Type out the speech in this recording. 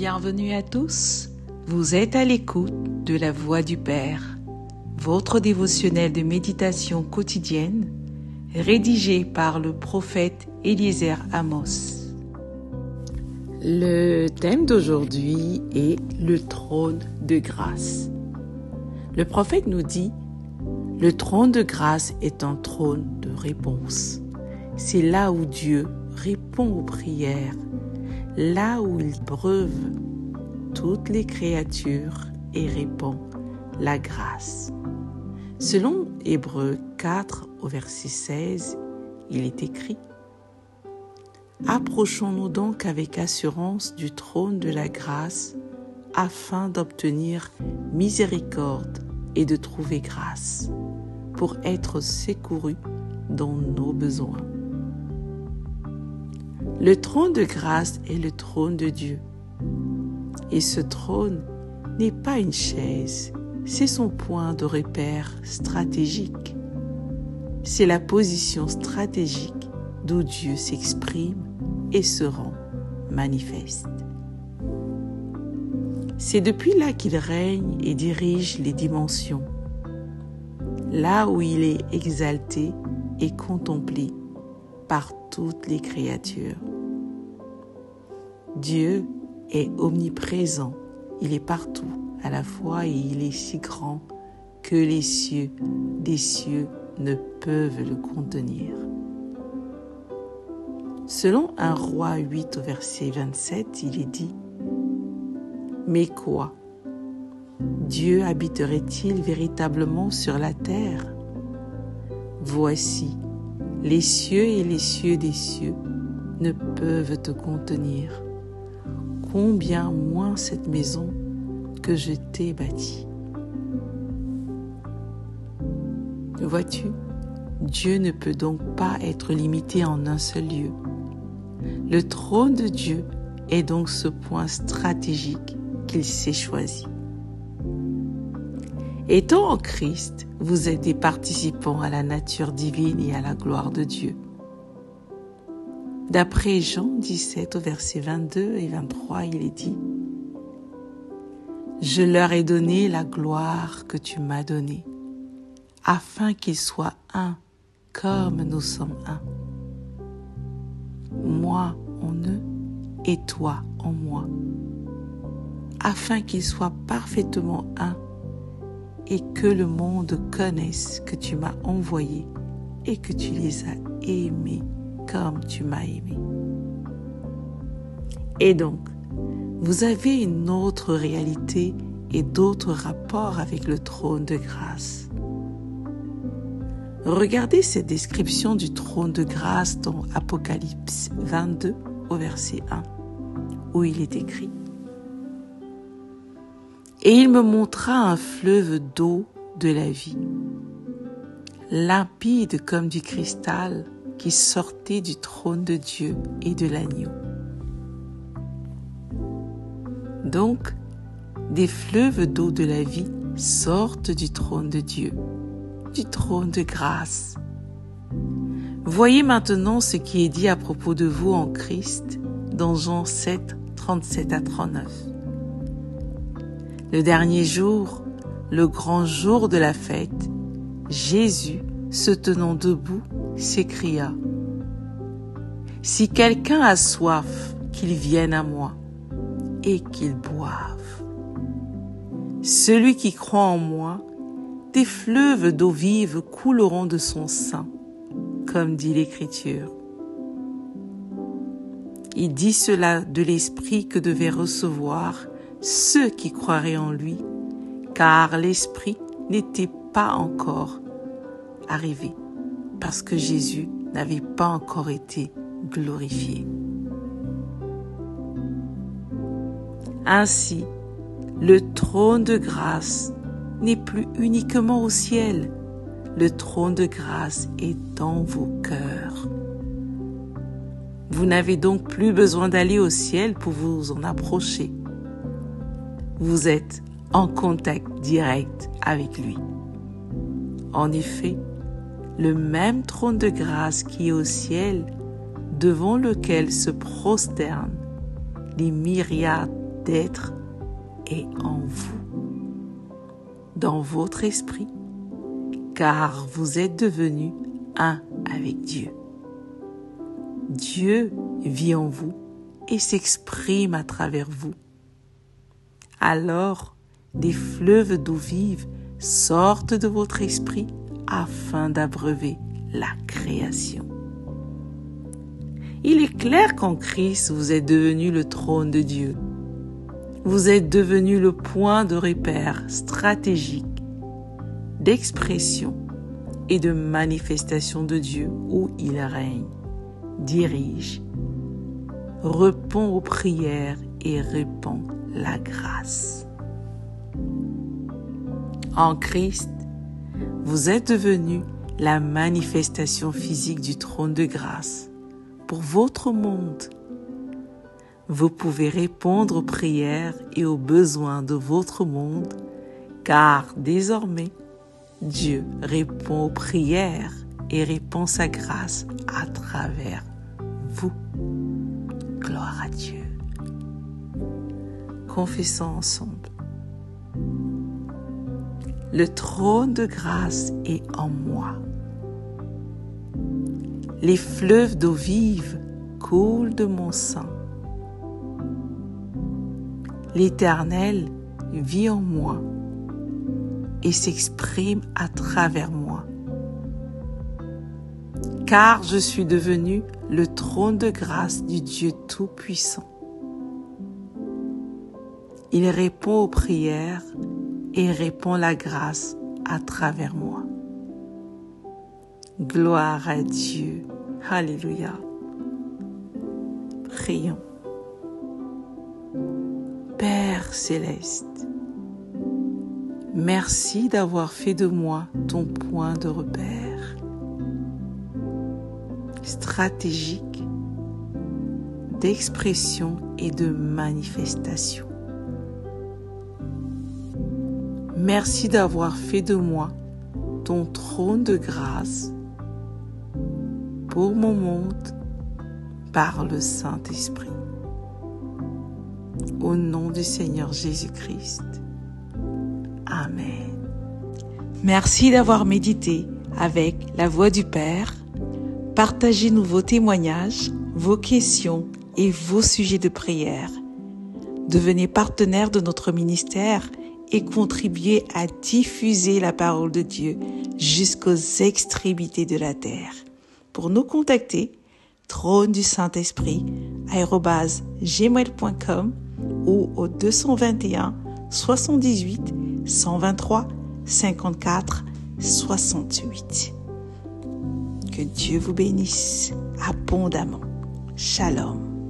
Bienvenue à tous. Vous êtes à l'écoute de la Voix du Père, votre dévotionnel de méditation quotidienne, rédigé par le prophète Eliezer Amos. Le thème d'aujourd'hui est le trône de grâce. Le prophète nous dit: le trône de grâce est un trône de réponse. C'est là où Dieu répond aux prières, là où il breuve toutes les créatures et répand la grâce. Selon Hébreux 4 au verset 16, il est écrit: approchons-nous donc avec assurance du trône de la grâce afin d'obtenir miséricorde et de trouver grâce pour être secourus dans nos besoins. Le trône de grâce est le trône de Dieu. Et ce trône n'est pas une chaise, c'est son point de repère stratégique. C'est la position stratégique d'où Dieu s'exprime et se rend manifeste. C'est depuis là qu'il règne et dirige les dimensions, là où il est exalté et contemplé par toutes les créatures. Dieu est omniprésent, il est partout à la fois et il est si grand que les cieux des cieux ne peuvent le contenir. Selon 1 Roi 8 au verset 27, il est dit: mais quoi? Dieu habiterait-il véritablement sur la terre? Voici, les cieux et les cieux des cieux ne peuvent te contenir. Combien moins cette maison que je t'ai bâtie. Vois-tu, Dieu ne peut donc pas être limité en un seul lieu. Le trône de Dieu est donc ce point stratégique qu'il s'est choisi. Étant en Christ, vous êtes des participants à la nature divine et à la gloire de Dieu. D'après Jean 17 au verset 22 et 23, il est dit: je leur ai donné la gloire que tu m'as donnée, afin qu'ils soient un comme nous sommes un. Moi en eux et toi en moi, afin qu'ils soient parfaitement un et que le monde connaisse que tu m'as envoyé et que tu les as aimés comme tu m'as aimé. Et donc, vous avez une autre réalité et d'autres rapports avec le trône de grâce. Regardez cette description du trône de grâce dans Apocalypse 22 au verset 1, où il est écrit: et il me montra un fleuve d'eau de la vie, limpide comme du cristal, qui sortait du trône de Dieu et de l'agneau. Donc, des fleuves d'eau de la vie sortent du trône de Dieu, du trône de grâce. Voyez maintenant ce qui est dit à propos de vous en Christ dans Jean 7, 37 à 39. Le dernier jour, le grand jour de la fête, Jésus, se tenant debout, s'écria: si quelqu'un a soif, qu'il vienne à moi et qu'il boive. Celui qui croit en moi, des fleuves d'eau vive couleront de son sein, comme dit l'Écriture. Il dit cela de l'Esprit que devaient recevoir ceux qui croiraient en lui, car l'Esprit n'était pas encore arrivé, parce que Jésus n'avait pas encore été glorifié. Ainsi, le trône de grâce n'est plus uniquement au ciel, le trône de grâce est dans vos cœurs. Vous n'avez donc plus besoin d'aller au ciel pour vous en approcher. Vous êtes en contact direct avec lui. En effet, le même trône de grâce qui est au ciel, devant lequel se prosternent les myriades d'être est en vous, dans votre esprit, car vous êtes devenus un avec Dieu. Dieu vit en vous et s'exprime à travers vous. Alors, des fleuves d'eau vive sortent de votre esprit afin d'abreuver la création. Il est clair qu'en Christ, vous êtes devenu le trône de Dieu. Vous êtes devenu le point de repère stratégique, d'expression et de manifestation de Dieu où il règne, dirige, répond aux prières et répand la grâce. En Christ, vous êtes devenu la manifestation physique du trône de grâce pour votre monde. Vous pouvez répondre aux prières et aux besoins de votre monde, car désormais, Dieu répond aux prières et répand sa grâce à travers vous. Gloire à Dieu. Confessons ensemble. Le trône de grâce est en moi. Les fleuves d'eau vive coulent de mon sang. L'Éternel vit en moi et s'exprime à travers moi. Car je suis devenu le trône de grâce du Dieu Tout-Puissant. Il répond aux prières et répand la grâce à travers moi. Gloire à Dieu. Alléluia. Prions. Père céleste, merci d'avoir fait de moi ton point de repère stratégique d'expression et de manifestation. Merci d'avoir fait de moi ton trône de grâce pour mon monde par le Saint-Esprit. Au nom du Seigneur Jésus-Christ. Amen. Merci d'avoir médité avec la Voix du Père. Partagez-nous vos témoignages, vos questions et vos sujets de prière. Devenez partenaire de notre ministère et contribuez à diffuser la parole de Dieu jusqu'aux extrémités de la terre. Pour nous contacter, trône du Saint-Esprit @gmail.com ou au 221 78 123 54 68. Que Dieu vous bénisse abondamment. Shalom.